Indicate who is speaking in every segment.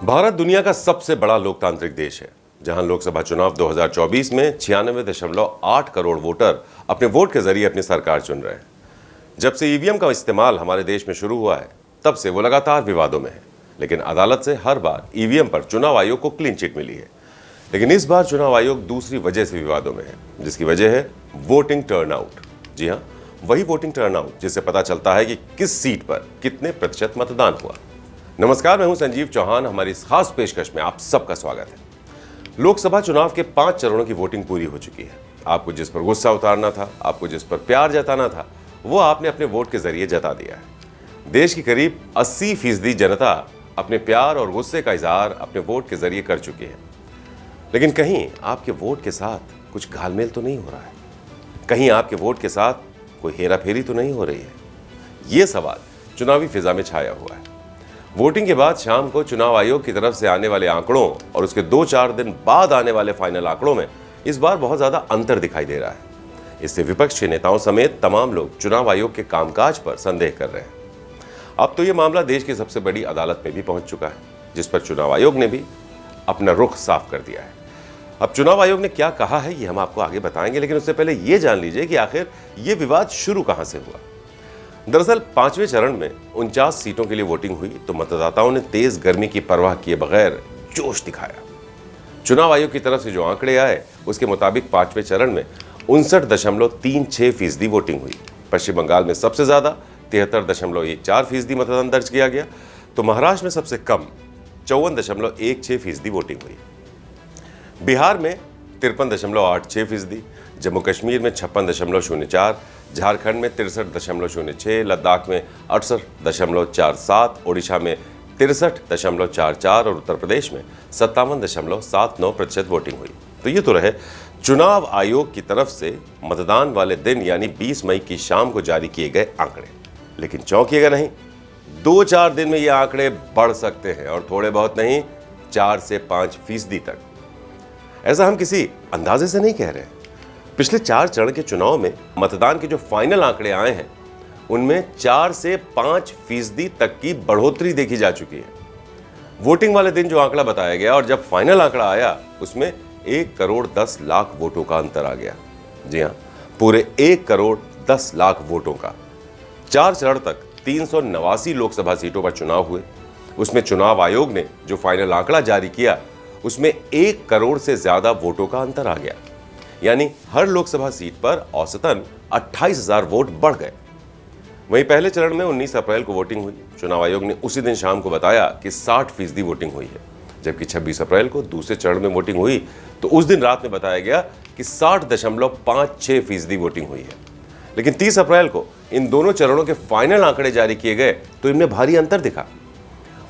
Speaker 1: भारत दुनिया का सबसे बड़ा लोकतांत्रिक देश है, जहां लोकसभा चुनाव 2024 में 96.8 करोड़ वोटर अपने वोट के जरिए अपनी सरकार चुन रहे हैं। जब से ईवीएम का इस्तेमाल हमारे देश में शुरू हुआ है, तब से वो लगातार विवादों में है, लेकिन अदालत से हर बार ईवीएम पर चुनाव आयोग को क्लीन चिट मिली है। लेकिन इस बार चुनाव आयोग दूसरी वजह से विवादों में है, जिसकी वजह है वोटिंग टर्नआउट। जी हाँ, वही वोटिंग टर्नआउट जिससे पता चलता है कि किस सीट पर कितने प्रतिशत मतदान हुआ। नमस्कार, मैं हूं संजीव चौहान। हमारी इस खास पेशकश में आप सबका स्वागत है। लोकसभा चुनाव के 5 चरणों की वोटिंग पूरी हो चुकी है। आपको जिस पर गुस्सा उतारना था, आपको जिस पर प्यार जताना था, वो आपने अपने वोट के जरिए जता दिया है। देश की करीब 80% जनता अपने प्यार और गुस्से का इजहार अपने वोट के जरिए कर चुकी है। लेकिन कहीं आपके वोट के साथ कुछ घालमेल तो नहीं हो रहा है? कहीं आपके वोट के साथ कोई हेराफेरी तो नहीं हो रही है? ये सवाल चुनावी फिजा में छाया हुआ है। वोटिंग के बाद शाम को चुनाव आयोग की तरफ से आने वाले आंकड़ों और उसके 2-4 दिन बाद आने वाले फाइनल आंकड़ों में इस बार बहुत ज्यादा अंतर दिखाई दे रहा है। इससे विपक्ष के नेताओं समेत तमाम लोग चुनाव आयोग के कामकाज पर संदेह कर रहे हैं। अब तो ये मामला देश की सबसे बड़ी अदालत में भी पहुंच चुका है, जिस पर चुनाव आयोग ने भी अपना रुख साफ कर दिया है। अब चुनाव आयोग ने क्या कहा है, ये हम आपको आगे बताएंगे, लेकिन उससे पहले ये जान लीजिए कि आखिर ये विवाद शुरू कहां से हुआ। दरअसल 5वें चरण में 49 सीटों के लिए वोटिंग हुई, तो मतदाताओं ने तेज गर्मी की परवाह किए बगैर जोश दिखाया। चुनाव आयोग की तरफ से जो आंकड़े आए, उसके मुताबिक 5वें चरण में 59.36% वोटिंग हुई। पश्चिम बंगाल में सबसे ज्यादा 73.14% मतदान दर्ज किया गया, तो महाराष्ट्र में सबसे कम 54.16% वोटिंग हुई। बिहार में 53.86%, जम्मू कश्मीर में 56.04%, झारखंड में 63.06%, लद्दाख में 68.47%, ओडिशा में 63.44% और उत्तर प्रदेश में 57.79% वोटिंग हुई। तो ये तो रहे चुनाव आयोग की तरफ से मतदान वाले दिन यानी 20 मई की शाम को जारी किए गए आंकड़े। लेकिन चौंकिएगा नहीं, 2-4 दिन में ये आंकड़े बढ़ सकते हैं, और थोड़े बहुत नहीं, 4 से 5% तक। ऐसा हम किसी अंदाजे से नहीं कह रहे हैं। पिछले 4 चरण के चुनाव में मतदान के जो फाइनल आंकड़े आए हैं, उनमें 4 से 5% तक की बढ़ोतरी देखी जा चुकी है। वोटिंग वाले दिन जो आंकड़ा बताया गया और जब फाइनल आंकड़ा आया, उसमें 1 करोड़ 10 लाख वोटों का अंतर आ गया। जी हाँ, पूरे 1 करोड़ 10 लाख वोटों का। 4 चरण तक 389 लोकसभा सीटों पर चुनाव हुए। उसमें चुनाव आयोग ने जो फाइनल आंकड़ा जारी किया, उसमें 1 करोड़ से ज्यादा वोटों का अंतर आ गया, यानी हर लोकसभा सीट पर औसतन 28,000 वोट बढ़ गए। वहीं पहले चरण में 19 अप्रैल को वोटिंग हुई। चुनाव आयोग ने उसी दिन शाम को बताया कि 60% वोटिंग हुई है, जबकि 26 अप्रैल को दूसरे चरण में वोटिंग हुई, तो उस दिन रात में बताया गया कि 60.56% वोटिंग हुई है। लेकिन 30 अप्रैल को इन दोनों चरणों के फाइनल आंकड़े जारी किए गए, तो इनमें भारी अंतर दिखा।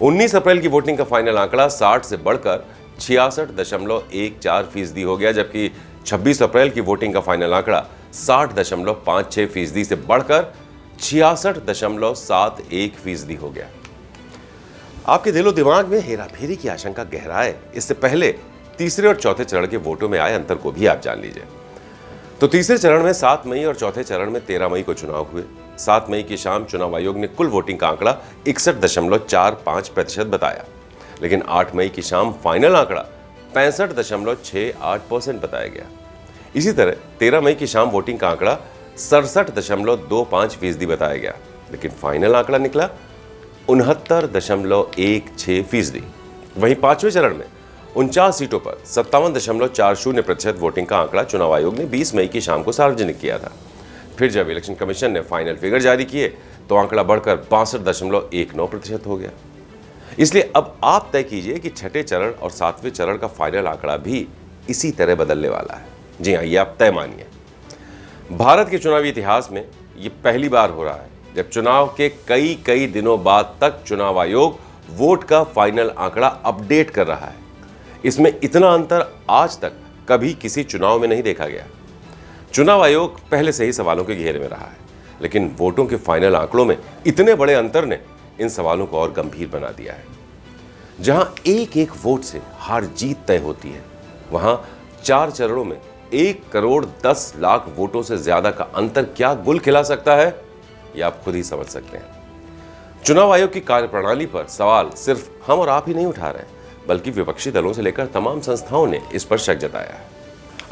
Speaker 1: 19 अप्रैल की वोटिंग का फाइनल आंकड़ा 60 से बढ़कर 66.14% हो गया, जबकि 26 अप्रैल की वोटिंग का फाइनल आंकड़ा 60.56% से बढ़कर 66.71% हो गया। आपके दिलो दिमाग में हेराफेरी की आशंका गहराए, इससे पहले तीसरे और चौथे चरण के वोटों में आए अंतर को भी आप जान लीजिए। तो तीसरे चरण में 7 मई और चौथे चरण में 13 मई को चुनाव हुए। 7 मई की शाम चुनाव आयोग ने कुल वोटिंग का आंकड़ा 61.45% बताया, लेकिन 8 मई की शाम फाइनल आंकड़ा 65.68% बताया गया। इसी तरह 13 मई की शाम वोटिंग का आंकड़ा 67.25% बताया गया, लेकिन फाइनल आंकड़ा निकला 69.16%। वहीं 5वें चरण में 49 सीटों पर 57.40% वोटिंग का आंकड़ा चुनाव आयोग ने 20 मई की शाम को सार्वजनिक किया था। फिर जब इलेक्शन कमीशन ने फाइनल फिगर जारी किए, तो आंकड़ा बढ़कर 62.19% हो गया। इसलिए अब आप तय कीजिए कि 6ठे चरण और 7वें चरण का फाइनल आंकड़ा भी इसी तरह बदलने वाला है। जी हाँ, ये आप तय मानिए। भारत के चुनावी इतिहास में ये पहली बार हो रहा है जब चुनाव के कई दिनों बाद तक चुनाव आयोग वोट का फाइनल आंकड़ा अपडेट कर रहा है। इसमें इतना अंतर आज तक कभी किसी चुनाव में नहीं देखा गया। चुनाव आयोग पहले से ही सवालों के घेरे में रहा है, लेकिन वोटों के फाइनल आंकड़ों में इतने बड़े अंतर ने इन सवालों को और गंभीर बना दिया है। जहां एक वोट से हार जीत तय होती है, वहां 4 चरणों में 1 करोड़ 10 लाख वोटों से ज्यादा का अंतर क्या गुल खिला सकता है, यह आप खुद ही समझ सकते हैं। चुनाव आयोग की कार्यप्रणाली पर सवाल सिर्फ हम और आप ही नहीं उठा रहे, बल्कि विपक्षी दलों से लेकर तमाम संस्थाओं ने इस पर शक जताया है।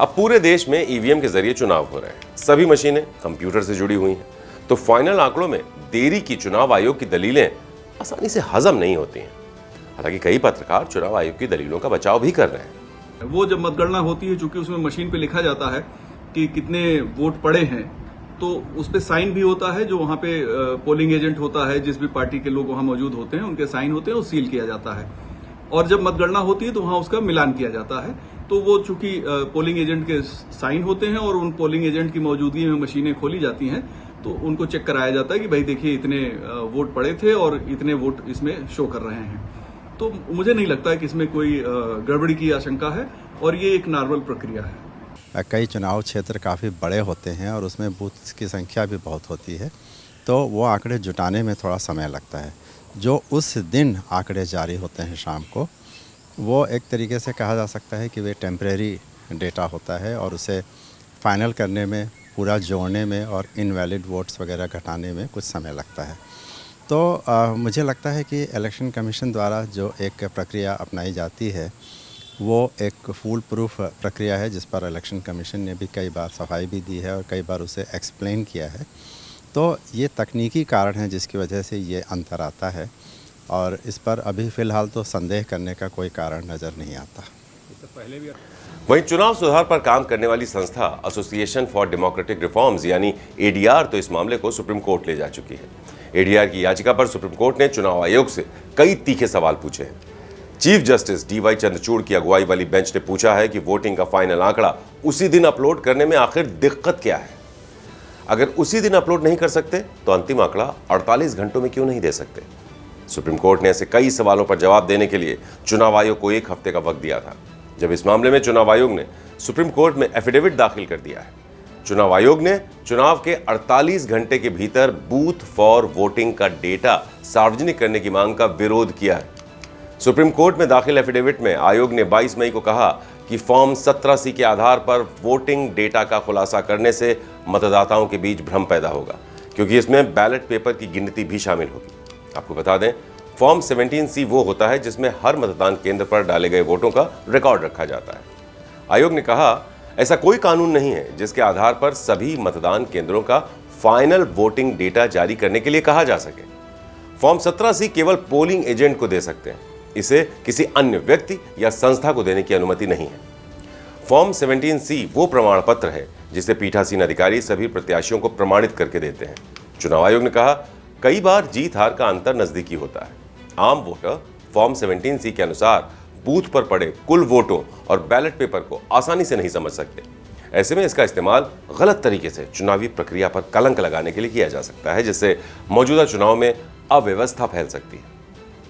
Speaker 1: अब पूरे देश में ईवीएम के जरिए चुनाव हो रहे हैं, सभी मशीनें कंप्यूटर से जुड़ी हुई हैं, तो फाइनल आंकड़ों में देरी की चुनाव आयोग की दलीलें आसानी से हजम नहीं होती हैं। हालांकि कई पत्रकार चुनाव आयोग की दलीलों का बचाव भी कर रहे हैं।
Speaker 2: वो जब मतगणना होती है, चूंकि उसमें मशीन पे लिखा जाता है कि कितने वोट पड़े हैं, तो उस पर साइन भी होता है। जो वहां पे पोलिंग एजेंट होता है, जिस भी पार्टी के लोग वहां मौजूद होते हैं, उनके साइन होते हैं, वो सील किया जाता है। और जब मतगणना होती है तो वहां उसका मिलान किया जाता है। तो वो चूंकि पोलिंग एजेंट के साइन होते हैं और उन पोलिंग एजेंट की मौजूदगी में मशीनें खोली जाती हैं, तो उनको चेक कराया जाता है कि भाई देखिए इतने वोट पड़े थे और इतने वोट इसमें शो कर रहे हैं। तो मुझे नहीं लगता है कि इसमें कोई गड़बड़ी की आशंका है और ये एक नॉर्मल प्रक्रिया है।
Speaker 3: कई चुनाव क्षेत्र काफ़ी बड़े होते हैं और उसमें बूथ की संख्या भी बहुत होती है, तो वो आंकड़े जुटाने में थोड़ा समय लगता है। जो उस दिन आंकड़े जारी होते हैं शाम को, वो एक तरीके से कहा जा सकता है कि वे टेम्परेरी डेटा होता है और उसे फाइनल करने में, पूरा जोड़ने में और इनवैलिड वोट्स वगैरह घटाने में कुछ समय लगता है। तो मुझे लगता है कि इलेक्शन कमीशन द्वारा जो एक प्रक्रिया अपनाई जाती है वो एक फूल प्रूफ प्रक्रिया है, जिस पर इलेक्शन कमीशन ने भी कई बार सफाई भी दी है और कई बार उसे एक्सप्लेन किया है। तो ये तकनीकी कारण है जिसकी वजह से ये अंतर आता है और इस पर अभी फ़िलहाल तो संदेह करने का कोई कारण नज़र नहीं आता।
Speaker 1: वहीं चुनाव सुधार पर काम करने वाली संस्था एसोसिएशन फॉर डेमोक्रेटिक रिफॉर्म्स यानी एडीआर तो इस मामले को सुप्रीम कोर्ट ले जा चुकी है। एडीआर की याचिका पर सुप्रीम कोर्ट ने चुनाव आयोग से कई तीखे सवाल पूछे हैं। चीफ जस्टिस डीवाई चंद्रचूड़ की अगुवाई वाली बेंच ने पूछा है कि वोटिंग का फाइनल आंकड़ा उसी दिन अपलोड करने में आखिर दिक्कत क्या है। अगर उसी दिन अपलोड नहीं कर सकते तो अंतिम आंकड़ा 48 घंटों में क्यों नहीं दे सकते। सुप्रीम कोर्ट ने ऐसे कई सवालों पर जवाब देने के लिए चुनाव आयोग को 1 हफ्ते का वक्त दिया था। जब इस मामले में चुनाव आयोग ने सुप्रीम कोर्ट में एफिडेविट दाखिल कर दिया है। चुनाव आयोग ने चुनाव के 48 घंटे के भीतर बूथ फॉर वोटिंग का डेटा सार्वजनिक करने की मांग का विरोध किया है। सुप्रीम कोर्ट में दाखिल एफिडेविट में आयोग ने 22 मई को कहा कि फॉर्म 17C के आधार पर वोटिंग डेटा का खुलासा करने से मतदाताओं के बीच भ्रम पैदा होगा, क्योंकि इसमें बैलेट पेपर की गिनती भी शामिल होगी। आपको बता दें, फॉर्म 17C वो होता है जिसमें हर मतदान केंद्र पर डाले गए वोटों का रिकॉर्ड रखा जाता है। आयोग ने कहा, ऐसा कोई कानून नहीं है जिसके आधार पर सभी मतदान केंद्रों का फाइनल वोटिंग डेटा जारी करने के लिए कहा जा सके। फॉर्म 17C केवल पोलिंग एजेंट को दे सकते हैं, इसे किसी अन्य व्यक्ति या संस्था को देने की अनुमति नहीं है। फॉर्म 17C वो प्रमाण पत्र है जिसे पीठासीन अधिकारी सभी प्रत्याशियों को प्रमाणित करके देते हैं। चुनाव आयोग ने कहा, कई बार जीत हार का अंतर नजदीकी होता है। आम वोटर फॉर्म 17C के अनुसार बूथ पर पड़े कुल वोटों और बैलेट पेपर को आसानी से नहीं समझ सकते। ऐसे में इसका इस्तेमाल गलत तरीके से चुनावी प्रक्रिया पर कलंक लगाने के लिए किया जा सकता है, जिससे मौजूदा चुनाव में अव्यवस्था फैल सकती है।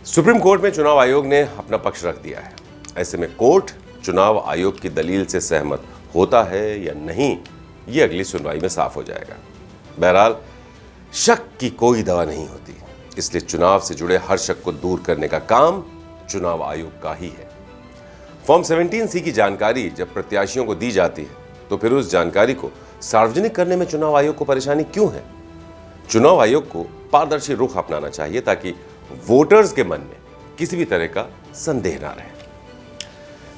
Speaker 1: सुप्रीम कोर्ट में चुनाव आयोग ने अपना पक्ष रख दिया है। ऐसे में कोर्ट चुनाव आयोग की दलील से सहमत होता है या नहीं, ये अगली सुनवाई में साफ हो जाएगा। बहरहाल शक की कोई दवा नहीं होती, इसलिए चुनाव से जुड़े हर शक को दूर करने का काम चुनाव आयोग का ही है। फॉर्म 17C की जानकारी जब प्रत्याशियों को दी जाती है तो फिर उस जानकारी को सार्वजनिक करने में चुनाव आयोग को परेशानी क्यों है? चुनाव आयोग को पारदर्शी रुख अपनाना चाहिए ताकि वोटर्स के मन में किसी भी तरह का संदेह ना रहे।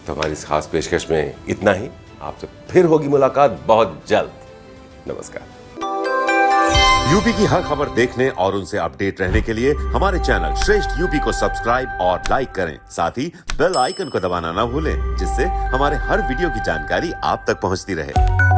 Speaker 1: तो हमारी इस खास पेशकश में इतना ही। आपसे फिर होगी मुलाकात बहुत जल्द। नमस्कार।
Speaker 4: यूपी की हर खबर देखने और उनसे अपडेट रहने के लिए हमारे चैनल श्रेष्ठ यूपी को सब्सक्राइब और लाइक करें। साथ ही बेल आइकन को दबाना ना भूलें, जिससे हमारे हर वीडियो की जानकारी आप तक पहुंचती रहे।